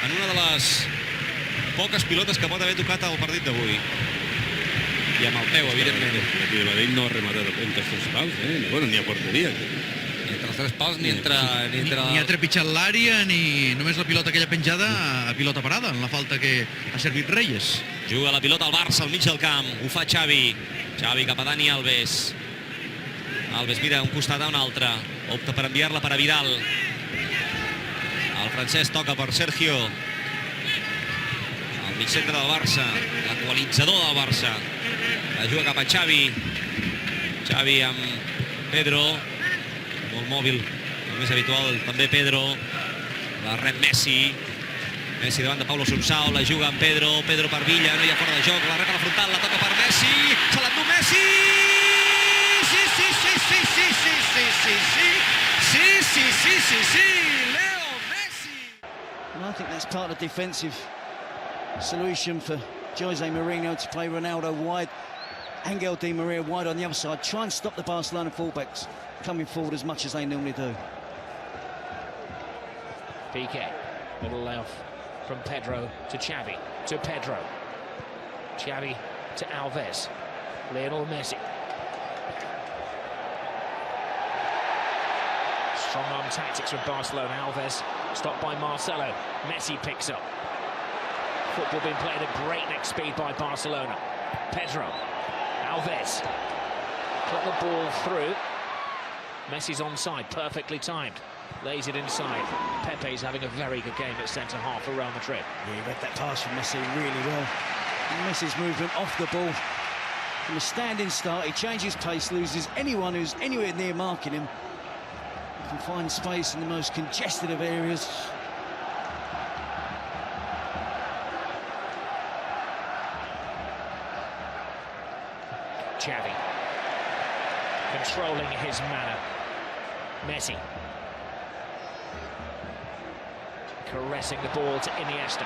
en una de les poques pilotes que pot haver tocat al partit d'avui. I amb el peu, evidentment. El Madrid no ha rematat entre els 3 pals, bueno, ni a porteria. Ni entre els 3 pals, ni entre... Ni ha trepitjat l'àrea, ni només la pilota aquella penjada a pilota parada, en la falta que ha servit Reyes. Juga la pilota al Barça, al mig del camp. Ho fa Xavi. Xavi cap a Dani Alves. Alves mira un costat a un altre. Opta per enviar-la per a Vidal. El francès toca per Sergio. El mig centre del Barça. L'actualitzador del Barça. La juga cap a Xavi. Xavi amb Pedro. Molt mòbil. El més habitual també Pedro. La rep Messi. Messi davant de Pablo Sunsao. La juga amb Pedro. Pedro per Villa. No hi ha fora de joc. La rep a la frontal. La toca per Messi. Se l'endú Messi. Sí, sí, sí, sí, sí, sí, sí, sí, sí. Sí, sí, sí, sí, sí. Leo Messi. And I think that's part of the defensive solution for Jose Mourinho to play Ronaldo wide, Angel Di Maria wide on the other side. Try and stop the Barcelona fullbacks coming forward as much as they normally do. Piqué, little layoff from Pedro to Xavi, to Pedro. Xavi to Alves. Lionel Messi. Strong arm tactics from Barcelona. Alves stopped by Marcelo. Messi picks up. Football being played at breakneck speed by Barcelona. Pedro. Alves. Got the ball through. Messi's onside, perfectly timed. Lays it inside. Pepe's having a very good game at centre-half for Real Madrid. Yeah, he read that pass from Messi really well. And Messi's movement off the ball. From a standing start, he changes pace, loses anyone who's anywhere near marking him. He can find space in the most congested of areas. Xavi. Controlling his manner. Messi. Caressing the ball to Iniesta.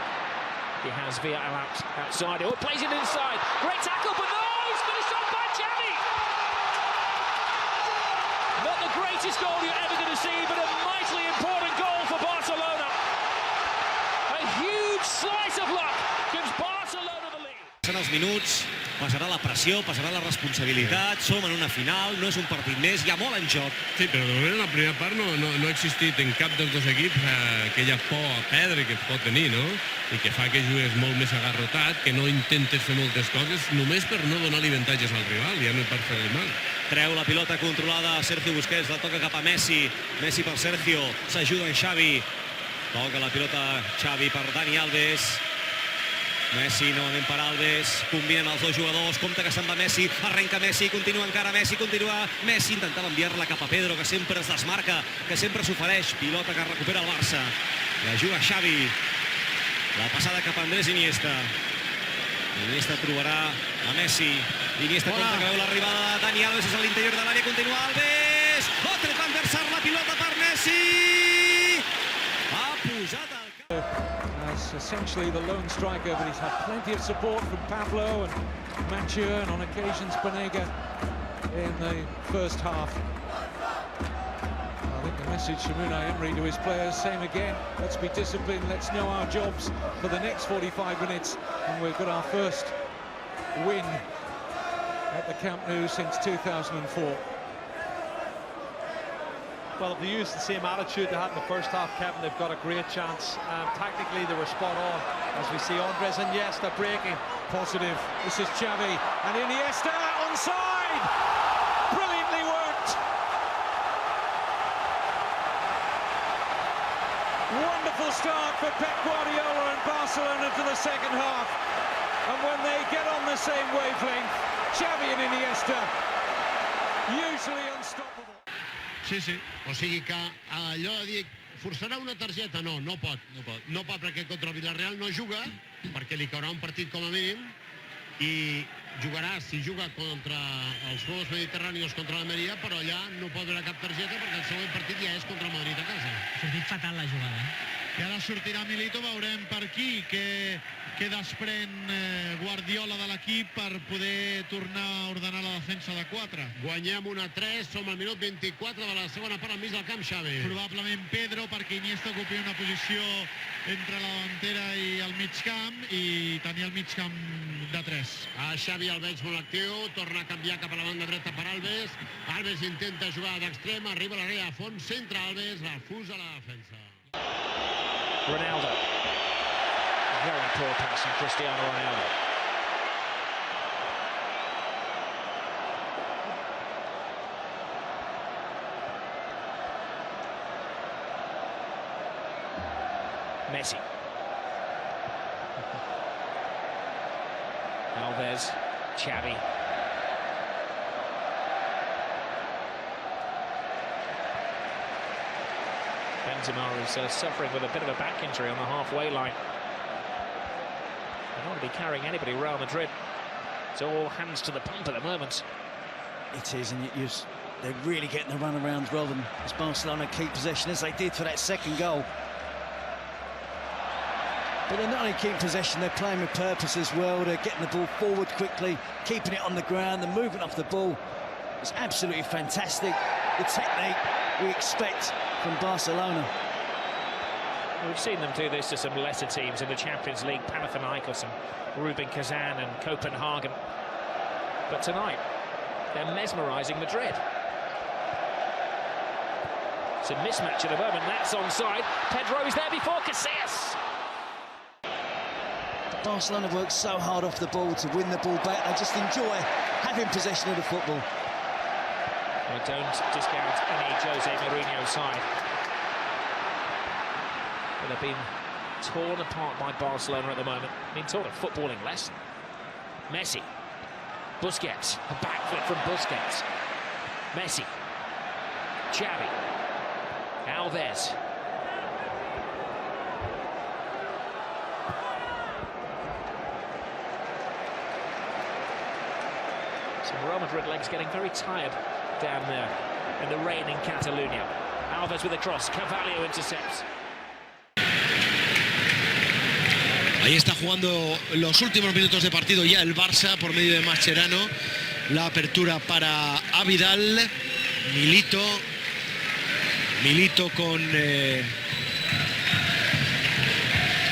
He has Villarreal outside. Oh, plays it inside. Great tackle, but no! He's finished off by Xavi! Not the greatest goal you're ever going to see, but a mightily important goal for Barcelona. A huge slice of luck gives Barcelona the lead. Passen els minuts, passarà la pressió, passarà la responsabilitat, som en una final, no és un partit més, hi ha molt en joc. Sí, però de moment en la primera part no ha existit en cap dels dos equips aquella por a perdre que es pot tenir, no? I que fa que jugues molt més agarrotat, que no intentes fer moltes coses només per no donar-li avantatges al rival, ja no per fer el mal. Treu la pilota controlada Sergio Busquets, la toca cap a Messi. Messi per Sergio, s'ajuda en Xavi. Toca la pilota Xavi per Dani Alves. Messi novament per Alves, combinen els dos jugadors, compte que se'n va Messi, arrenca Messi, continua encara Messi, Messi intentava enviar-la cap a Pedro, que sempre es desmarca, que sempre s'ofereix, pilota que recupera el Barça, la juga Xavi, la passada cap a Andrés Iniesta, Iniesta trobarà a Messi, Iniesta compte que veu l'arribada de Dani Alves, és a l'interior de l'àrea, continua Alves, otra transversar la pilota per Messi, ha pujat al camp. As essentially the lone striker, but he's had plenty of support from Pablo and Mathieu and on occasions Banega in the first half. I think the message from Unai Emery to his players, same again, let's be disciplined, let's know our jobs for the next 45 minutes, and we've got our first win at the Camp Nou since 2004. Well, if they use the same attitude they had in the first half, Kevin, they've got a great chance. Tactically, they were spot on, as we see Andres Iniesta breaking. Positive. This is Xavi and Iniesta onside. Brilliantly worked. Wonderful start for Pep Guardiola and Barcelona to the second half. And when they get on the same wavelength, Xavi and Iniesta, usually unstoppable. Sí, sí. O sigui que allò de dir forçarà una targeta, no pot. No pot perquè contra el Villarreal no juga, perquè li caurà un partit com a mínim, i jugarà, si juga contra els Juegos Mediterráneos contra l'Almeria, però allà no pot haver cap targeta perquè el següent partit ja és contra el Madrid a casa. Ha sortit fatal la jugada. I ara sortirà Milito, veurem per qui que desprèn Guardiola de l'equip per poder tornar a ordenar la defensa de 4. Guanyem 1-3, som al minut 24 de la segona part al mig del camp, Xavi. Probablement Pedro, perquè Iniesta ocupi una posició entre la davantera i el mig camp, i tenir el mig camp de 3. Xavi el veig molt actiu, torna a canviar cap a la banda dreta per Alves. Alves intenta jugar d'extrem, arriba a l'àrea de fons, centra Alves, refusa la defensa. Ronaldo. Very poor pass from Cristiano Ronaldo. Messi. Alves. Xavi. Benzema is suffering with a bit of a back injury on the halfway line. They don't want to be carrying anybody around Madrid. It's all hands to the pump at the moment. It is, and they're really getting the runarounds rather than as Barcelona keep possession as they did for that second goal. But they're not only keeping possession, they're playing with purpose as well. They're getting the ball forward quickly, keeping it on the ground, the movement off the ball. It's absolutely fantastic. The technique we expect from Barcelona. We've seen them do this to some lesser teams in the Champions League, Panathinaikos and Rubin Kazan and Copenhagen. But tonight, they're mesmerising Madrid. It's a mismatch at the moment, that's onside. Pedro is there before Casillas. Barcelona work so hard off the ball to win the ball back. They just enjoy having possession of the football. I don't discount any Jose Mourinho side. But they've been torn apart by Barcelona at the moment. Been taught a footballing lesson. Messi. Busquets. A backflip from Busquets. Messi. Xavi. Alves. Some Real Madrid legs getting very tired down there in the rain in Catalonia. Alves with a cross. Carvalho intercepts. Ahí está jugando los últimos minutos de partido ya el Barça por medio de Mascherano. La apertura para Avidal. Milito con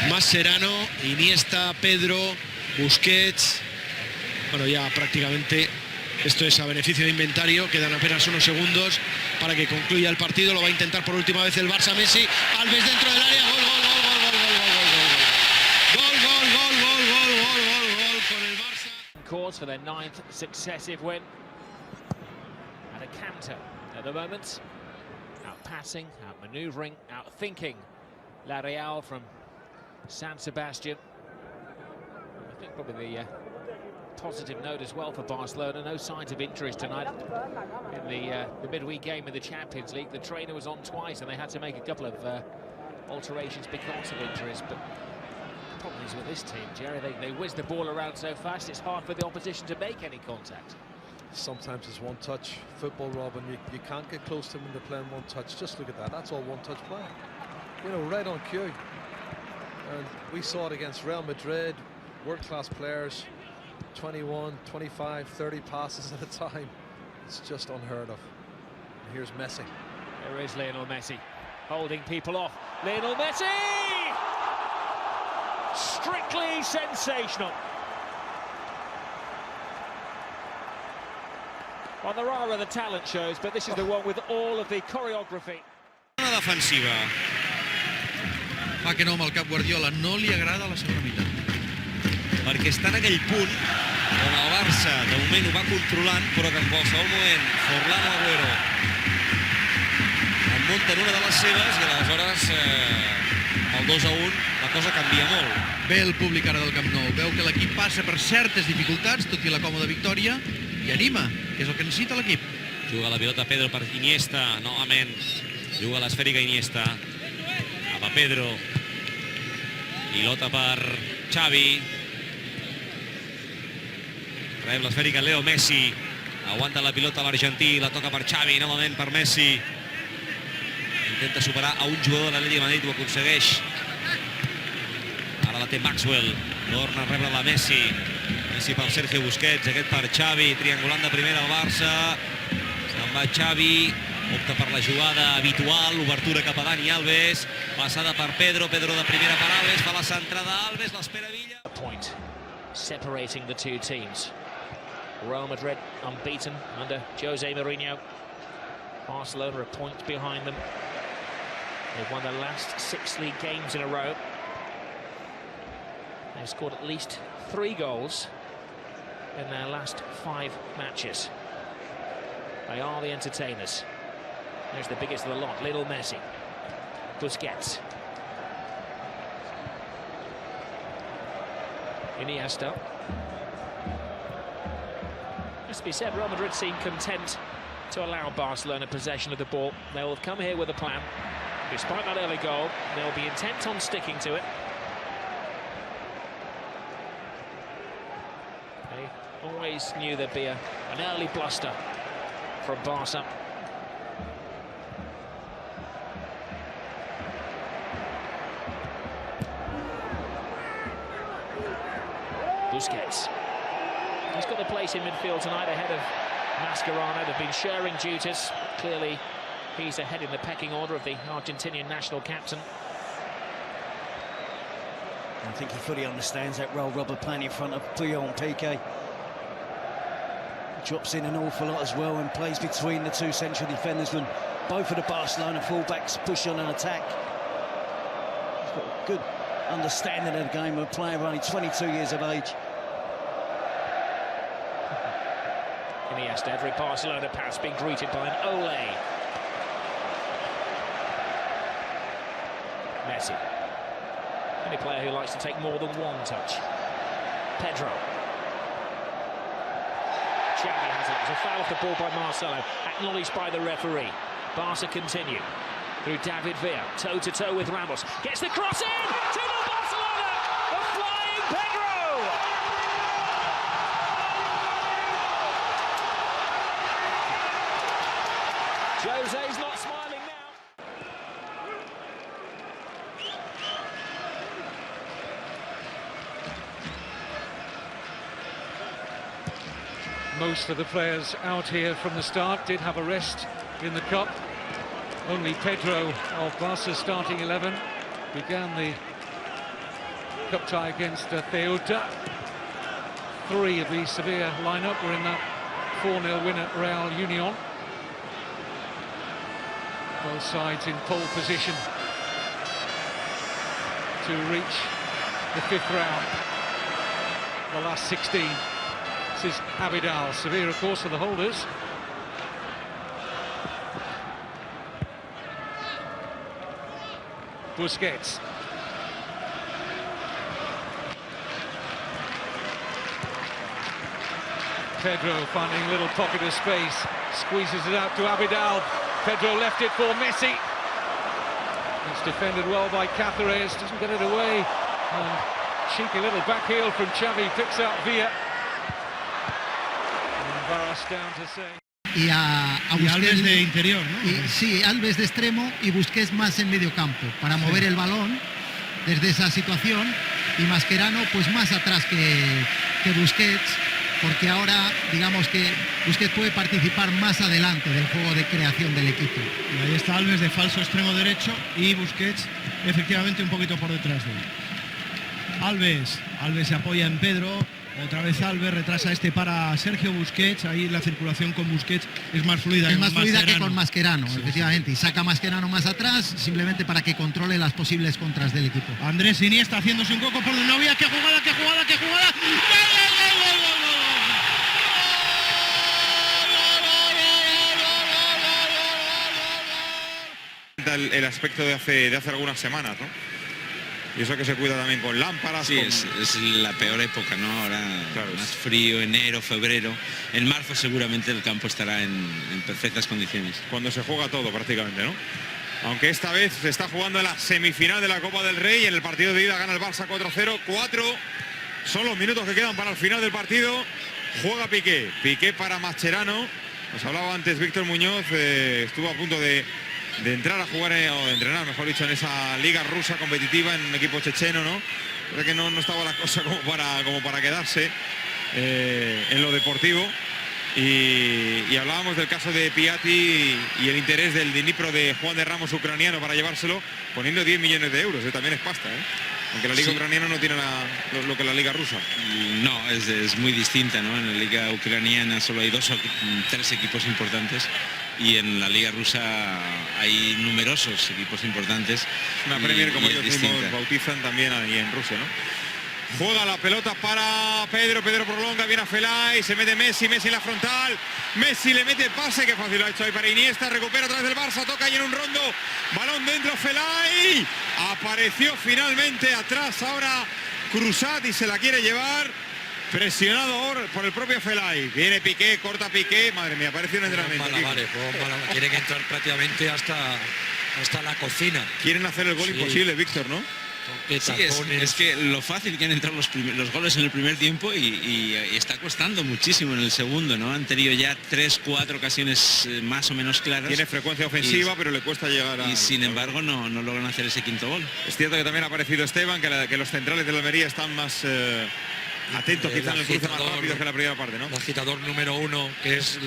Mascherano, Iniesta, Pedro, Busquets. Bueno, ya prácticamente esto es a beneficio de inventario. Quedan apenas unos segundos para que concluya el partido. Lo va a intentar por última vez el Barça. Messi, Alves dentro del área. Gol con el Barça. Cause for their 9th successive win. And a canter at the moment. Out passing, out manoeuvring, out thinking. La Real from San Sebastian. I think probably the positive note as well for Barcelona. No signs of injuries tonight in the midweek game of the Champions League. The trainer was on twice and they had to make a couple of alterations because of injuries. But the problem is with this team, Jerry, they whiz the ball around so fast it's hard for the opposition to make any contact. Sometimes it's one-touch football, Robin. You can't get close to them when they're playing one-touch. Just look at that. That's all one-touch play. You know, right on cue. And we saw it against Real Madrid, world-class players, 21, 25, 30 passes at a time. It's just unheard of. And here's Messi. There is Lionel Messi, holding people off. Lionel Messi! Strictly sensational. Well, there are other talent shows, but this is the one with all of the choreography. Una defensiva. Fa que no amb el cap Guardiola. No li agrada la segona meitat. Perquè està en aquell punt on el Barça de moment ho va controlant, però que en qualsevol moment Forlán o Agüero en munten una de les seves i aleshores el 2-1 la cosa canvia molt. Ve el públic ara del Camp Nou, veu que l'equip passa per certes dificultats, tot i la còmoda victòria, i anima, que és el que necessita l'equip. Juga la pilota Pedro per Iniesta, novament. Juga l'esfèrica Iniesta. Cap a Pedro. Pilota per Xavi. Rep l'esfèrica Leo Messi. Aguanta la pilota l'argentí, la toca per Xavi, novament per Messi. Intenta superar a un jugador de l'Atlètic de Madrid, ho aconsegueix Ara la té Maxwell, torna a rebre la Messi. Messi per Sergio Busquets, aquest per Xavi, triangulant de primera al Barça. Se'n va Xavi, opta per la jugada habitual, obertura cap a Dani Alves, passada per Pedro, Pedro de primera per Alves, fa la centrada Alves, l'espera Villa. A point separating the two teams. Real Madrid unbeaten under Jose Mourinho. Barcelona a point behind them. They've won their last 6 league games in a row. They've scored at least 3 goals in their last 5 matches. They are the entertainers. There's the biggest of the lot, Lionel Messi. Busquets. Iniesta. Has to be said, Real Madrid seem content to allow Barcelona possession of the ball. They will have come here with a plan. Despite that early goal, they'll be intent on sticking to it. They always knew there'd be an early bluster from Barca. Busquets. He's got the place in midfield tonight ahead of Mascherano. They've been sharing duties. Clearly, he's ahead in the pecking order of the Argentinian national captain. I think he fully understands that role Robert playing in front of Puyol and Piqué. Drops in an awful lot as well and plays between the two central defenders when both of the Barcelona fullbacks push on an attack. He's got a good understanding of the game of a player only 22 years of age. Iniesta, every Barcelona pass being greeted by an Ole. Messi. Any player who likes to take more than one touch. Pedro. Xavi has it. There's a foul off the ball by Marcelo, acknowledged by the referee. Barca continue through David Villa, toe-to-toe with Ramos. Gets the cross in! 2-0 Barcelona! The flying Pedro! Jose's not smiling now. Most of the players out here from the start did have a rest in the Cup. Only Pedro of Barca's starting 11 began the Cup tie against Ceuta. 3 of the Sevilla lineup were in that 4-0 win at Real Union. Both sides in pole position to reach the 5th round, the last 16. This is Abidal. Sevilla, of course, for the holders. Busquets. Pedro finding a little pocket of space, squeezes it out to Abidal. Pedro left it for Messi. It's defended well by Cáceres, doesn't get it away. And cheeky little back heel from Xavi, picks out Villa. And Barras down to say. Y a Busquets, Alves de interior, ¿no? Y, sí, Alves de extremo y Busquets más en medio campo para mover el balón desde esa situación, y Mascherano pues más atrás que Busquets, porque ahora digamos que Busquets puede participar más adelante del juego de creación del equipo. Y ahí está Alves de falso extremo derecho y Busquets efectivamente un poquito por detrás de él. Alves se apoya en Pedro. Otra vez Alves retrasa para Sergio Busquets. Ahí la circulación con Busquets es más fluida. Es más fluida que con Mascherano, sí, efectivamente. Y saca Mascherano más atrás, simplemente para que controle las posibles contras del equipo. Andrés Iniesta haciéndose un coco por donde no había. ¡Qué jugada, qué jugada, qué jugada! El aspecto de hace algunas semanas, ¿no? Y eso que se cuida también con lámparas. Sí, es la peor época, ¿no? Ahora claro, más frío, enero, febrero. En marzo seguramente el campo estará en perfectas condiciones. Cuando se juega todo prácticamente, ¿no? Aunque esta vez se está jugando en la semifinal de la Copa del Rey. En el partido de ida gana el Barça 4-0. 4 son los minutos que quedan para el final del partido. Juega Piqué para Mascherano. Nos hablaba antes Víctor Muñoz, estuvo a punto de de entrar a jugar, o de entrenar, mejor dicho, en esa liga rusa competitiva, en un equipo checheno, ¿no? Creo que no estaba la cosa como para quedarse en lo deportivo. Y hablábamos del caso de Piatti y el interés del Dnipro de Juan de Ramos, ucraniano, para llevárselo, poniendo 10 millones de euros, también es pasta, aunque la liga ucraniana no tiene lo que la liga rusa. No, es muy distinta, ¿no? En la liga ucraniana solo hay 2 o 3 equipos importantes y en la liga rusa hay numerosos equipos importantes. Una Premier, como ellos mismos bautizan, también ahí en Rusia, ¿no? Juega la pelota para Pedro prolonga, viene a Felay, se mete Messi en la frontal, Messi le mete pase, que fácil lo ha hecho ahí para Iniesta, recupera otra vez del Barça, toca ahí en un rondo, balón dentro, Felay, apareció finalmente atrás ahora Cruzat y se la quiere llevar, presionado por el propio Felay, viene Piqué, corta Piqué, madre mía, parece un entrenamiento. Tiene que entrar prácticamente hasta la cocina. Quieren hacer el gol imposible, Víctor, ¿no? Sí, es que lo fácil que han entrado los goles en el primer tiempo y está costando muchísimo en el segundo, ¿no? Han tenido ya 3-4 ocasiones más o menos claras. Tiene frecuencia ofensiva, pero le cuesta llegar a... Y sin embargo no logran hacer ese quinto gol. Es cierto que también ha aparecido Esteban, que los centrales de la Almería están más atentos quizá en el cruce más rápido que la primera parte, ¿no? El agitador número 1, que es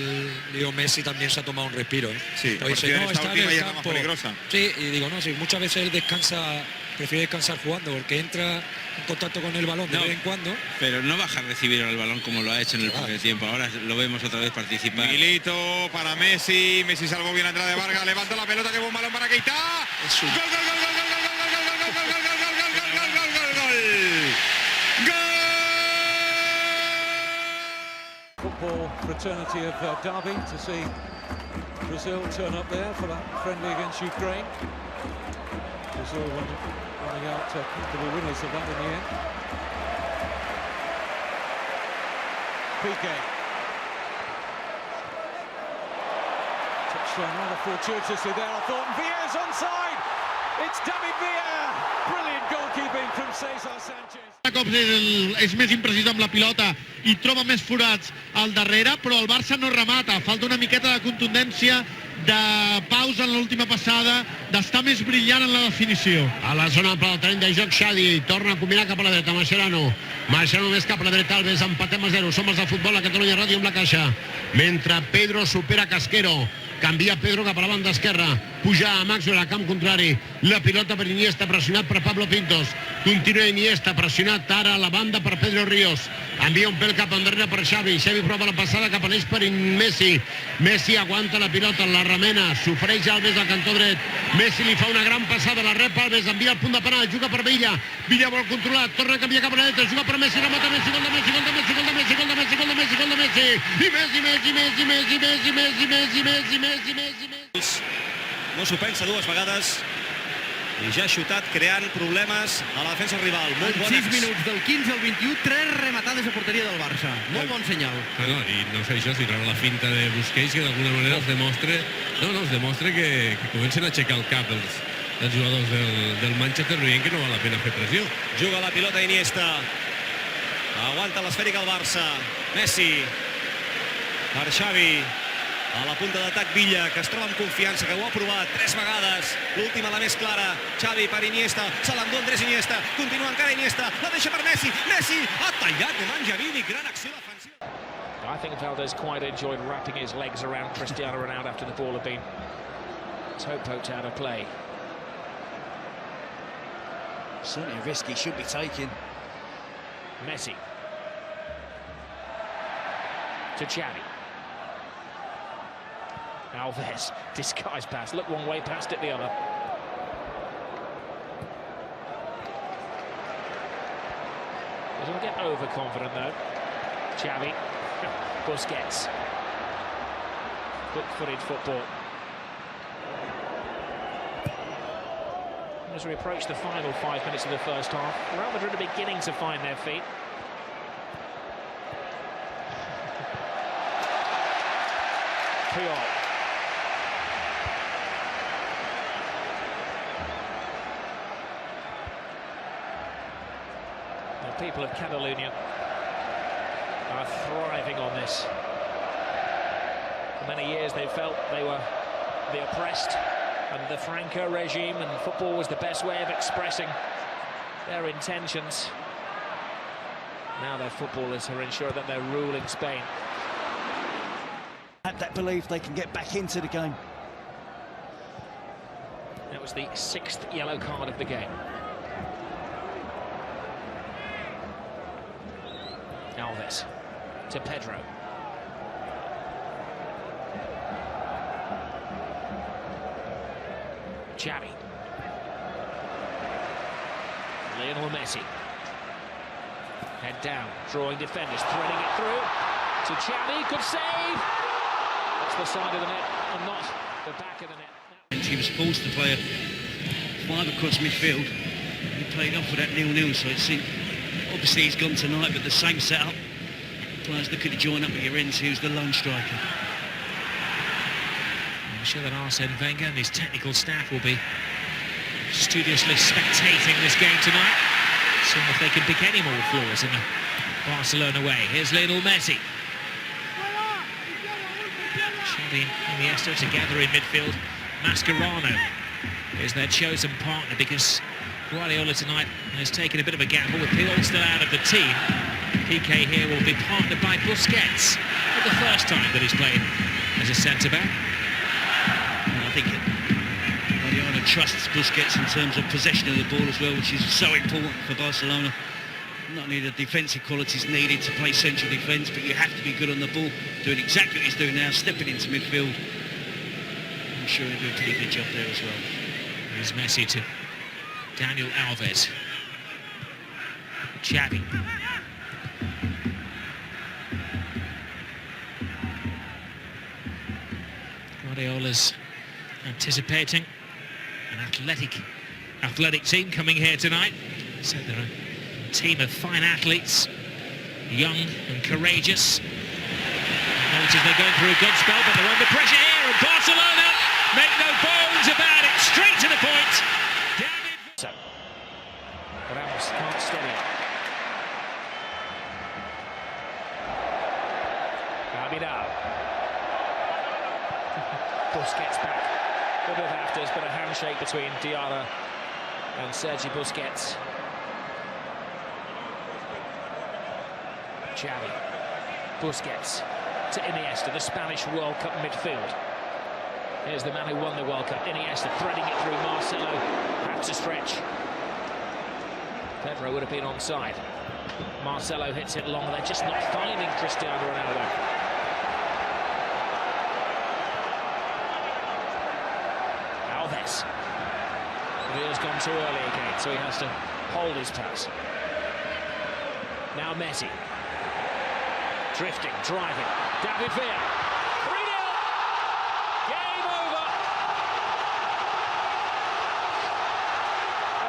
Leo Messi, también se ha tomado un respiro, Sí, dice, no, esta está última en el ya campo. más peligrosa. Sí, y digo, no, sí, muchas veces él prefiere descansar jugando, porque entra en contacto con el balón de vez en cuando. Pero no baja a recibir el balón como lo ha hecho en el primer tiempo. Ahora lo vemos otra vez participar. Milito para Messi salvó bien la entrada de Vargas, levanta la pelota, que buen balón para Keita. ¡Gol, gol, gol, gol, gol, gol, gol, gol, gol, Football fraternity of Derby to see Brazil turn up there for that friendly against Ukraine. Brazil running out comfortable winners of that in the end. Piqué. Touchdown rather fortuitously there, I thought. Villa's onside. It's David Villa. Brilliant goalkeeping from César Sánchez. Cops és més impreciso amb la pilota i troba més forats al darrere, però el Barça no remata. Falta una miqueta de contundència, de pausa en l'última passada, d'estar més brillant en la definició. A la zona del terreny de joc, Xadi torna a combinar cap a la dreta, Mascherano més cap a la dreta, Alves, empatem a 0. Som els de Futbol a Catalunya Ràdio amb la caixa. Mentre Pedro supera Casquero, canvia Pedro cap a la banda esquerra, puja a Maxwell a camp contrari, la pilota per Iniesta, pressionat per Pablo Pintos, continua Iniesta, pressionat ara a la banda per Pedro Ríos, envia un pèl cap endarrere per Xavi prova la passada cap a l'eix per Messi aguanta la pilota, la remena, s'ofereix Alves al cantó dret, Messi li fa una gran passada, la rep Alves, envia el punt de penal, juga per Villa vol controlar, torna a canviar cap a la dreta, juga per Messi, remata Messi, gol de Messi, gol de Messi, gol de Messi, gol de Messi, gol de Messi, gol de Messi, i Messi. No s'ho pensa dues vegades i ja ha xutat creant problemes a la defensa rival. Molt en 6 minuts, del 15 al 21, 3 rematades a porteria del Barça. Molt bon senyal. I no sé això, sinó la finta de Busquets, que d'alguna manera els demostra que comencen a aixecar el cap els jugadors del Manchester, veient que no val la pena fer pressió. Juga la pilota Iniesta. Aguanta l'esfèrica el Barça. Messi per Xavi. A la punta d'atac Villa, que es troba amb confiança, que ho ha provat 3 vegades. L'última, la més clara. Xavi per Iniesta. Se l'endú Andrés Iniesta. Continua encara Iniesta. La deixa per Messi. Messi ha tallat de Mangiavini. Gran acció defensiva. I think Valdez quite enjoyed wrapping his legs around Cristiano Ronaldo after the ball had been poked out of play. Certainly a risk he should be taking. Messi. To Xavi. Alves, disguised pass, looked one way, passed it the other. Doesn't get overconfident though. Xavi, Busquets. Quick-footed football. As we approach the final 5 minutes of the first half, Real Madrid are beginning to find their feet. Puyol. The people of Catalonia are thriving on this. For many years they felt they were the oppressed, and the Franco regime, and football was the best way of expressing their intentions. Now their footballers are ensuring that they're ruling Spain. That belief they can get back into the game. That was the 6th yellow card of the game. Alves to Pedro. Xavi. Lionel Messi. Head down, drawing defenders, threading it through to Xavi. Good save. That's the side of the net and not the back of the net. He was forced to play a 5 across midfield. He played off with that 0-0, so it seemed, obviously he's gone tonight, but the same setup. Players looking to join up with your ends, who's the lone striker. I'm sure that Arsene Wenger and his technical staff will be studiously spectating this game tonight, seeing if they can pick any more flaws in the Barcelona way. Here's Lionel Messi. Xavi and Iniesta together in midfield. Mascherano is their chosen partner because Guardiola tonight has taken a bit of a gamble with Puyol still out of the team. Piqué here will be partnered by Busquets for the first time that he's played as a centre-back. I think Guardiola trusts Busquets in terms of possession of the ball as well, which is so important for Barcelona. Not only the defensive qualities needed to play central defence, but you have to be good on the ball, doing exactly what he's doing now, stepping into midfield. I'm sure he'll do a pretty good job there as well. Here's Messi to Daniel Alves. Xavi. Guardiola's anticipating an athletic team coming here tonight. So they're a team of fine athletes, young and courageous. Notice they're going through a good spell, but they're under pressure here, and Barcelona make no bones about it. Straight to the point. So, Ramos can't steady it. Abidal. Busquets back. A bit of afters, but a handshake between Diarra and Sergi Busquets. Xavi. Busquets to Iniesta, the Spanish World Cup midfield. Here's the man who won the World Cup, Iniesta, threading it through. Marcelo had to stretch. Pedro would have been onside. Marcelo hits it long. They're just not finding Cristiano Ronaldo. Alves. But he has gone too early again, so he has to hold his pass. Now Messi. Drifting, driving. David Villa. 3-0. Game over.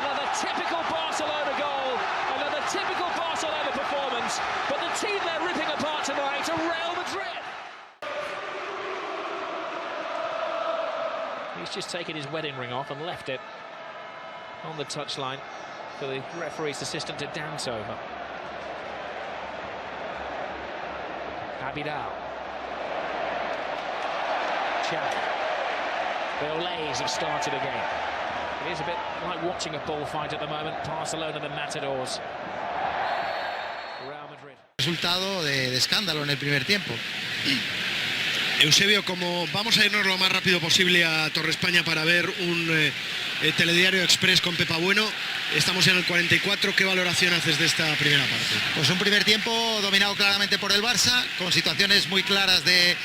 Another typical Barcelona goal. Another typical Barcelona performance. But the team they're ripping apart tonight are Real Madrid. He's just taken his wedding ring off and left it on the touchline for the referee's assistant to dance over. Abidal. Xavi. The Olays have started again. It is a bit like watching a bullfight at the moment. Barcelona, the Matadors. Real Madrid. Resultado de escándalo en el primer tiempo. Eusebio, como vamos a irnos lo más rápido posible a Torre España para ver un telediario express con Pepa Bueno, estamos en el 44, ¿qué valoración haces de esta primera parte? Pues un primer tiempo dominado claramente por el Barça, con situaciones muy claras de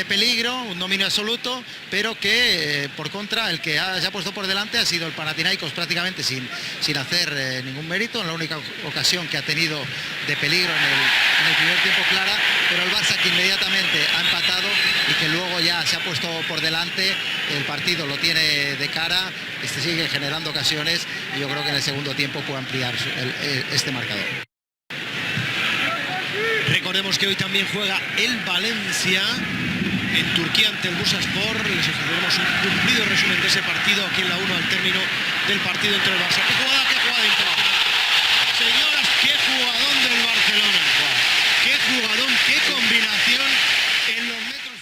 peligro, un dominio absoluto, pero que por contra el que se ha puesto por delante ha sido el Panathinaikos prácticamente sin hacer ningún mérito, en la única ocasión que ha tenido de peligro en el primer tiempo clara, pero el Barça que inmediatamente ha empatado y que luego ya se ha puesto por delante, el partido lo tiene de cara, sigue generando ocasiones y yo creo que en el segundo tiempo puede ampliar este marcador. Recordemos que hoy también juega el Valencia en Turquía ante el Bursaspor. Les ofreceremos un cumplido resumen de ese partido aquí en la 1 al término del partido entre el Barça. ¡Qué jugada impresionante! Señoras, qué jugadón del Barcelona. ¡Qué jugadón, qué combinación en los metros!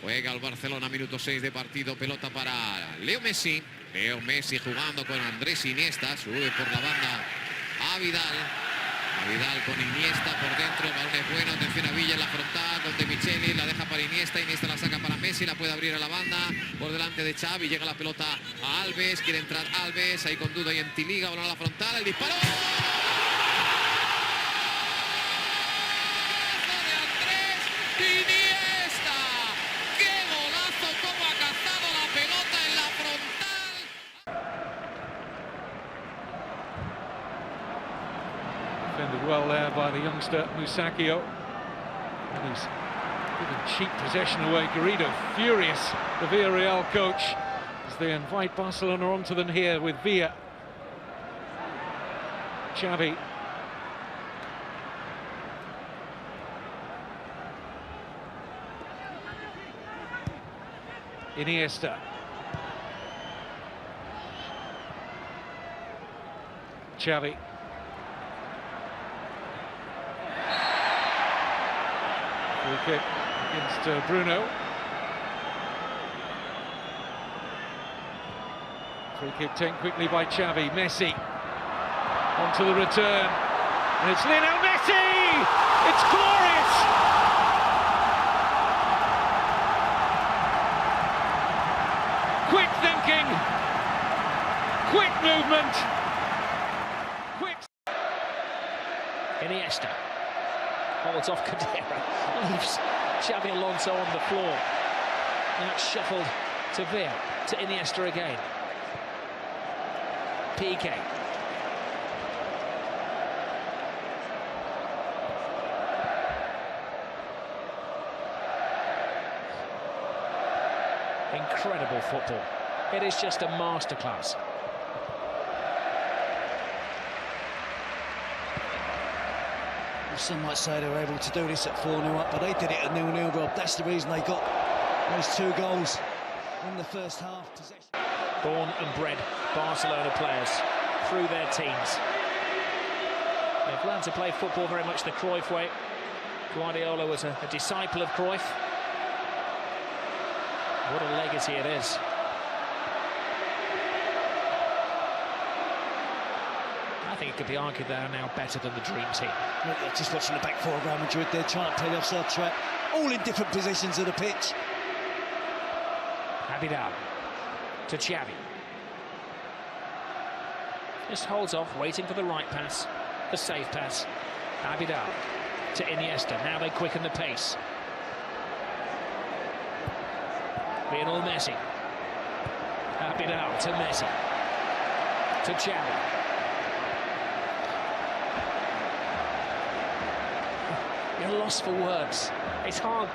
Juega el Barcelona, minuto 6 de partido, pelota para Leo Messi. Leo Messi jugando con Andrés Iniesta, sube por la banda a Vidal. A Vidal con Iniesta por dentro, el balón es bueno, atención a Villa en la frontal, con De Micheli, la deja para Iniesta, Iniesta la saca para Messi, la puede abrir a la banda, por delante de Xavi, llega la pelota a Alves, quiere entrar Alves, ahí con duda y en Tiliga, balón a la frontal, el disparo. Iniesta, qué golazo, cómo ha cazado la pelota en la frontal. Defended well there by the youngster Musacchio. And he's given cheap possession away. Garrido furious, the Villarreal coach, as they invite Barcelona onto them here with Villa. Xavi. Iniesta. Xavi. Free kick against Bruno. Free kick taken quickly by Xavi. Messi onto the return. And it's Lionel Messi! It's glorious! Quick thinking, quick movement, quick. Iniesta holds off Cadera, leaves Xavi Alonso on the floor. Now it's shuffled to Villa, to Iniesta again. PK. Incredible football. It is just a masterclass. Some might say they were able to do this at 4-0 up, but they did it at 0-0, Rob. That's the reason they got those 2 goals in the first half. Possession. Born and bred Barcelona players through their teams. They've learned to play football very much the Cruyff way. Guardiola was a disciple of Cruyff. What a legacy it is. I think it could be argued they are now better than the dream team. Look, just watching the back four of Real Madrid, they're trying to play the offside trap, all in different positions of the pitch. Abidal to Xavi. Just holds off, waiting for the right pass, the safe pass. Abidal to Iniesta. Now they quicken the pace. Lionel Messi. Abidal to Messi. To Xavi. You're lost for words. It's hard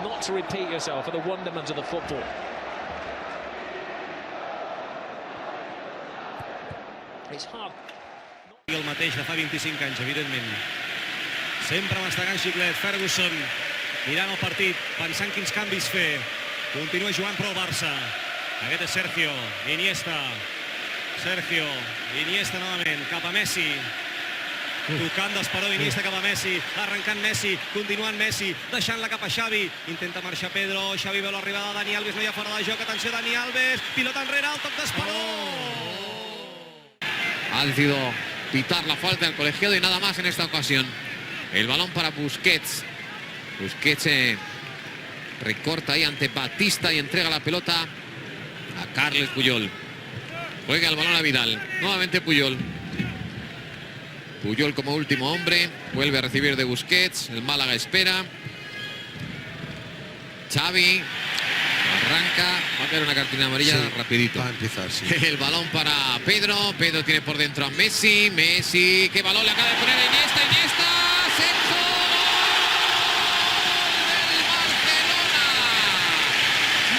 not to repeat yourself for the wonderment of the football. It's hard. El mateix de fa 25 anys, evidentment. Sempre mastegant xiclet, Ferguson, mirant el partit, pensant quins canvis fer. Continua jugant pro Barça. Aquest és Sergio, Iniesta. Sergio, Iniesta novament, cap a Messi. Tocant d'esperó Iniesta cap a Messi, arrencant Messi, continuant Messi, deixant-la cap a Xavi. Intenta marxar Pedro, Xavi veu l'arribada de Dani Alves, no hi ha fora de joc, atenció Dani Alves, pilota enrere, el toc d'esperó. Ha decidido pitar la falta del colegiado y nada más en esta ocasión. El balón para Busquets. Busquets recorta ahí ante Batista y entrega la pelota a Carles Puyol. Juega el balón a Vidal. Nuevamente Puyol. Puyol como último hombre. Vuelve a recibir de Busquets. El Málaga espera. Xavi. Arranca. Va a caer una cartulina amarilla rapidito. Va a empezar, sí. El balón para Pedro. Pedro tiene por dentro a Messi. Messi. ¿Qué balón le acaba de poner a Iniesta? Iniesta. Sexto. Del Barcelona.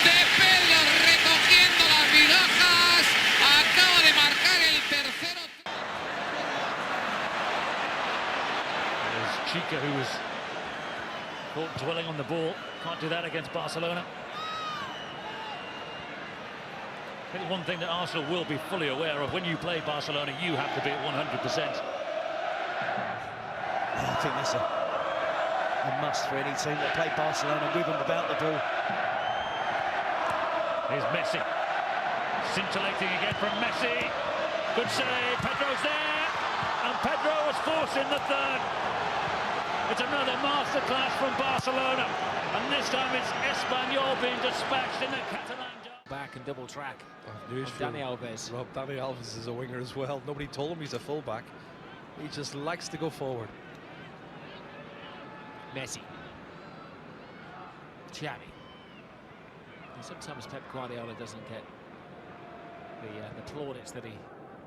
De Pedro recogiendo las migajas. Acaba de marcar el tercero. There's Chica, who was caught dwelling on the ball. Can't do that against Barcelona. I think one thing that Arsenal will be fully aware of, when you play Barcelona, you have to be at 100%. Yeah, I think that's a must for any team that play Barcelona with them without the ball. Here's Messi. Scintillating again from Messi. Good save. Pedro's there. And Pedro was forcing the third. It's another masterclass from Barcelona. And this time it's Espanyol being dispatched in the Catalan. Back and double track. Dani Alves. Rob, Dani Alves is a winger as well. Nobody told him he's a fullback. He just likes to go forward. Messi. Xavi. And sometimes Pep Guardiola doesn't get the plaudits that he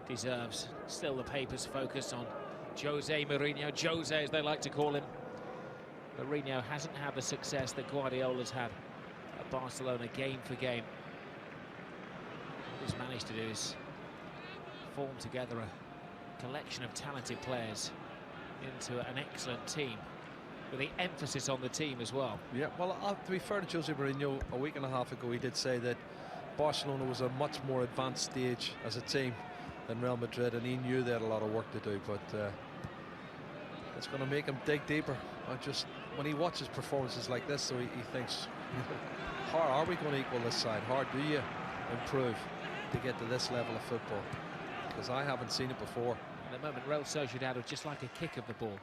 deserves. Still the papers focus on Jose Mourinho, Jose as they like to call him. Mourinho hasn't had the success that Guardiola's had at Barcelona game for game. What he's managed to do is form together a collection of talented players into an excellent team, with the emphasis on the team as well. Yeah, well, to be fair to Jose Mourinho, a week and a half ago he did say that Barcelona was a much more advanced stage as a team than Real Madrid, and he knew they had a lot of work to do, but it's going to make him dig deeper. When he watches performances like this, so he thinks, how are we going to equal this side? How do you improve to get to this level of football? Because I haven't seen it before. At the moment, Real Sociedad would just like a kick of the ball.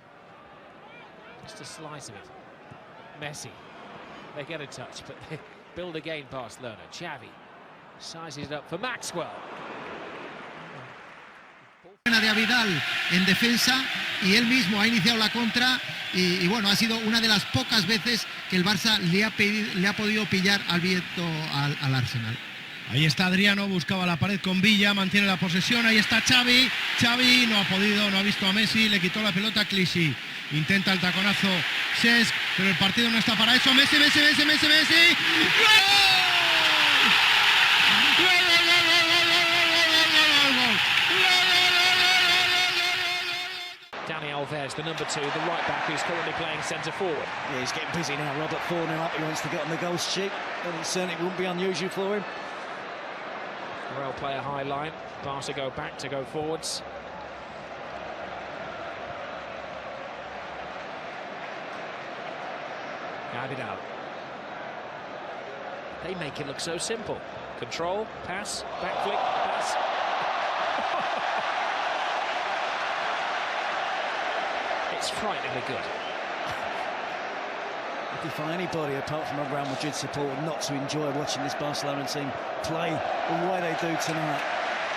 Just a slice of it. Messi. They get a touch, but they build again Barcelona. Xavi sizes it up for Maxwell. De Vidal en defensa, y él mismo ha iniciado la contra, y bueno, ha sido una de las pocas veces que el Barça le ha podido pillar al viento al Arsenal. Ahí está Adriano, buscaba la pared con Villa, mantiene la posesión, ahí está Xavi. Xavi no ha podido, no ha visto a Messi, le quitó la pelota a Clichy. Intenta el taconazo Cesc, pero el partido no está para eso. Messi. ¡Gol! Dani Alves, the number 2, the right back who's currently playing centre forward. Yeah, he's getting busy now, Robert. 4-0 up, he wants to get on the goal sheet. And it certainly wouldn't be unusual for him. Real play a high line. Barca go back to go forwards. Vidal. They make it look so simple. Control, pass, back flick, pass. It's frighteningly good. I defy anybody apart from a Real Madrid supporter not to enjoy watching this Barcelona team play the way they do tonight.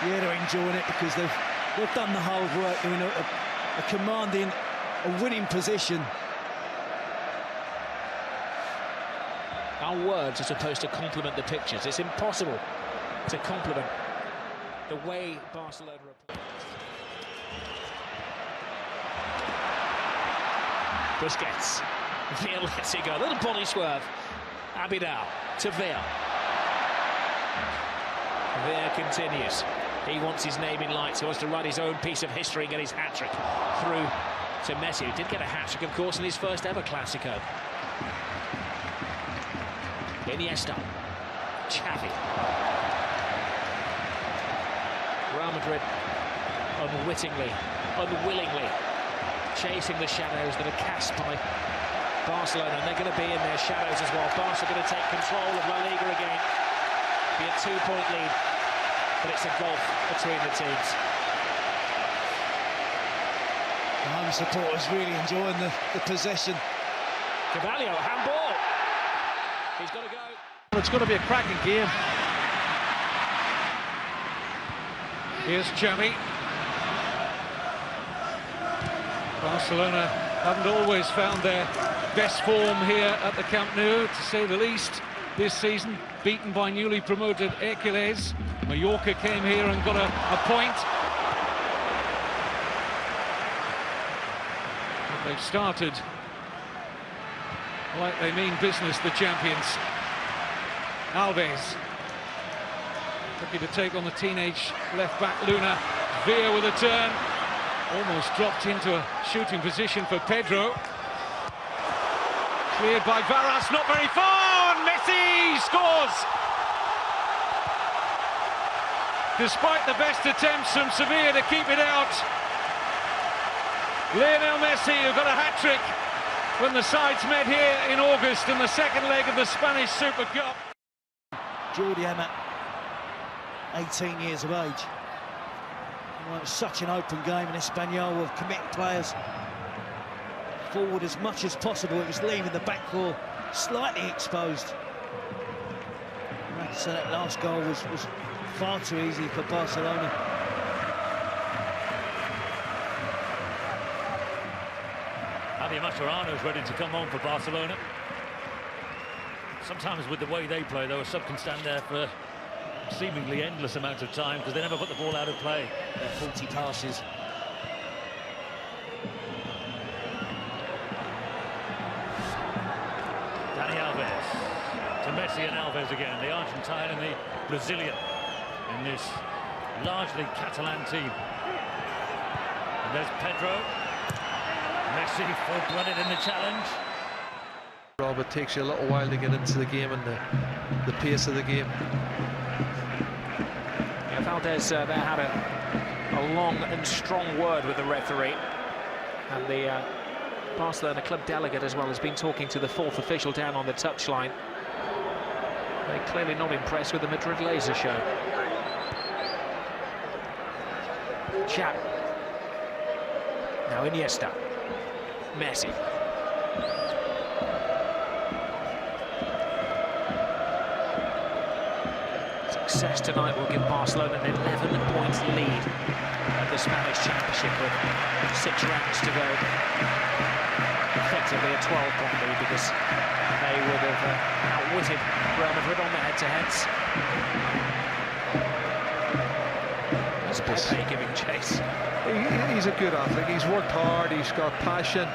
Yeah, they're enjoying it because they've done the hard work. They're in a commanding, a winning position. Our words are supposed to complement the pictures. It's impossible to complement the way Barcelona are playing. Busquets. Villa lets it go. A little body swerve. Abidal to Villa. Villa continues. He wants his name in lights. He wants to write his own piece of history and get his hat-trick through to Messi, who did get a hat-trick, of course, in his first ever Clásico. Iniesta. Xavi. Real Madrid unwittingly, unwillingly chasing the shadows that are cast by Barcelona, and they're going to be in their shadows as well. Barca going to take control of La Liga again. Be a 2-point lead, but it's a gulf between the teams. The home supporters really enjoying the possession. Carvalho, handball. He's got to go. Well, it's going to be a cracking game. Here's Xavi. Barcelona haven't always found their best form here at the Camp Nou, to say the least, this season. Beaten by newly promoted Hercules. Mallorca came here and got a point. But they've started like they mean business, the champions. Alves looking to take on the teenage left-back Luna. Villa with a turn. Almost dropped into a shooting position for Pedro. Cleared by Varas, not very far, and Messi scores! Despite the best attempts from Sevilla to keep it out, Lionel Messi, who got a hat-trick when the sides met here in August in the second leg of the Spanish Super Cup. Jordi Amat, 18 years of age. Well, it was such an open game, and Espanyol were committing players forward as much as possible. It was leaving the back four slightly exposed. So that last goal was far too easy for Barcelona. Javier Mascherano's ready to come on for Barcelona. Sometimes with the way they play, though, a sub can stand there for seemingly endless amounts of time because they never put the ball out of play. 40 passes. Dani Alves to Messi and Alves again, the Argentine and the Brazilian in this largely Catalan team. And there's Pedro. Messi full-blooded in the challenge. Rob, it takes you a little while to get into the game and the pace of the game. Yeah, Valdez there had a long and strong word with the referee, and the Barcelona club delegate as well has been talking to the fourth official down on the touchline. They're clearly not impressed with the Madrid laser show. Xavi. Now Iniesta. Messi. Success tonight will give Barcelona an 11-point lead at the Spanish Championship with 6 rounds to go. Effectively a 12-point lead because they would have outwitted Real Madrid on the head-to-heads. That's Pepe giving chase. He's a good athlete. He's worked hard. He's got passion.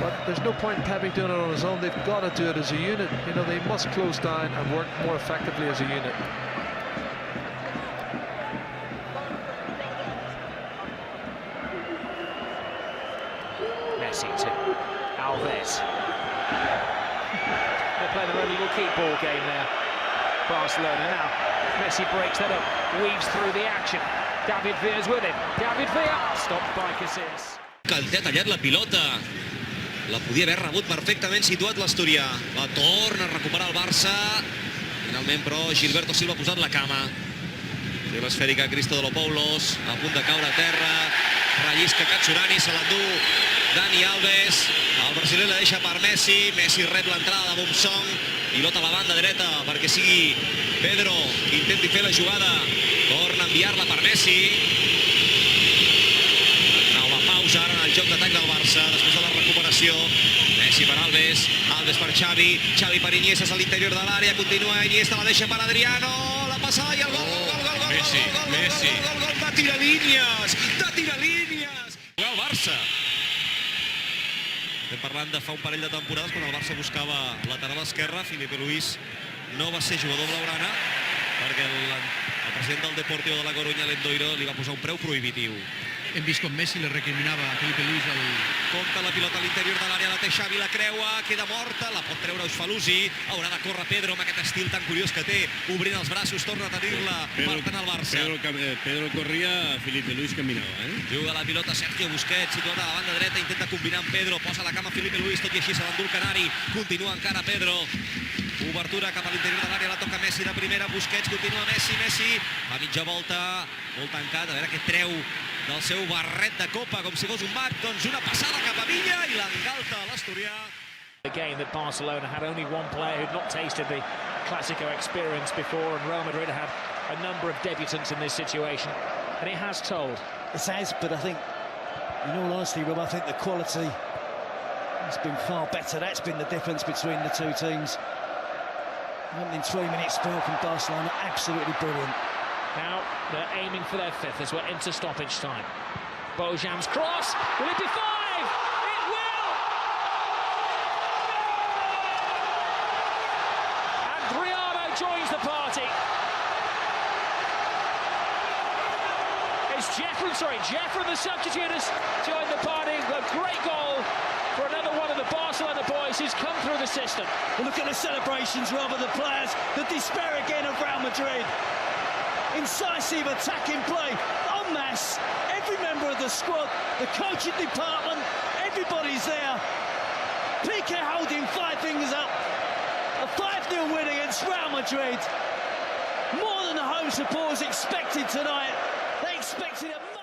But there's no point in Pepe doing it on his own. They've got to do it as a unit. You know, they must close down and work more effectively as a unit. Messi to Alves. They're playing their own little keep ball game there. Barcelona now. Messi breaks that up, weaves through the action. David Villa's with him. David Villa stopped by Casillas. Té ha tallat la pilota. La podia haver rebut perfectament situat l'Asturià. La torna a recuperar el Barça. Finalment, però, Gilberto Silva ha posat la cama. Té l'esfèrica Christodoulos, a punt de caure a terra. Rellisca Katsurani, se l'endú Dani Alves. El brasiler la deixa per Messi. Messi rep l'entrada de Bumsong. Pilota a la banda dreta perquè sigui Pedro qui intenti fer la jugada. Torna a enviar-la per Messi. Nova pausa ara en el joc d'atac del Barça després de la recuperació. Messi per Alves, Alves per Xavi, Xavi per Iniesta a l'interior de l'àrea, continua Iniesta, la deixa per Adriano, la passada i el gol, Messi. de tiralínies, jugar al Barça. Estem parlant de fa un parell de temporades quan el Barça buscava lateral esquerre. Felipe Luis no va ser jugador blaugrana perquè el president del Deportivo de la Coruña, l'Endoiro, li va posar un preu prohibitiu. Hem vist com Messi le recriminava a Felipe Luis el... Compta la pilota a l'interior de l'àrea, la té Xavi, la creua, queda morta, la pot treure Eusfalusi, haurà de córrer Pedro amb aquest estil tan curiós que té, obrint els braços, torna a tenir-la, marcant el Barça. Pedro corria, Felipe Luis caminava, Juga la pilota Sergio Busquets, situada a la banda dreta, intenta combinar amb Pedro, posa la cama Felipe Luis, tot i així se l'endú el Canari, continua encara Pedro. Obertura cap a l'interior de l'àrea, la toca Messi de primera, Busquets, continua Messi, a mitja volta, molt tancat, a veure què treu del seu barret de copa, com si fos un mag, doncs una passada cap a Villa i l'engalta a l'Asturià. A game that Barcelona had only one player who'd not tasted the Clásico experience before, and Real Madrid had a number of debutants in this situation, and it has told. It has, but I think, in all honesty, Rob, I think the quality has been far better. That's been the difference between the two teams. Opening 3-minute spell from Barcelona, absolutely brilliant. Now they're aiming for their fifth as we're into stoppage time. Bojan's cross, will it be 5? It will! Adriano joins the party. It's Jeffrey, the substitute, has joined the party. A great goal for another one of the Barcelona boys who's come through the system. Well, look at the celebrations, rather the players, the despair again of Real Madrid. Incisive attacking play, en masse, every member of the squad, the coaching department, everybody's there. Piqué holding 5 fingers up. A 5-0 win against Real Madrid. More than the home supporters expected tonight. They expected a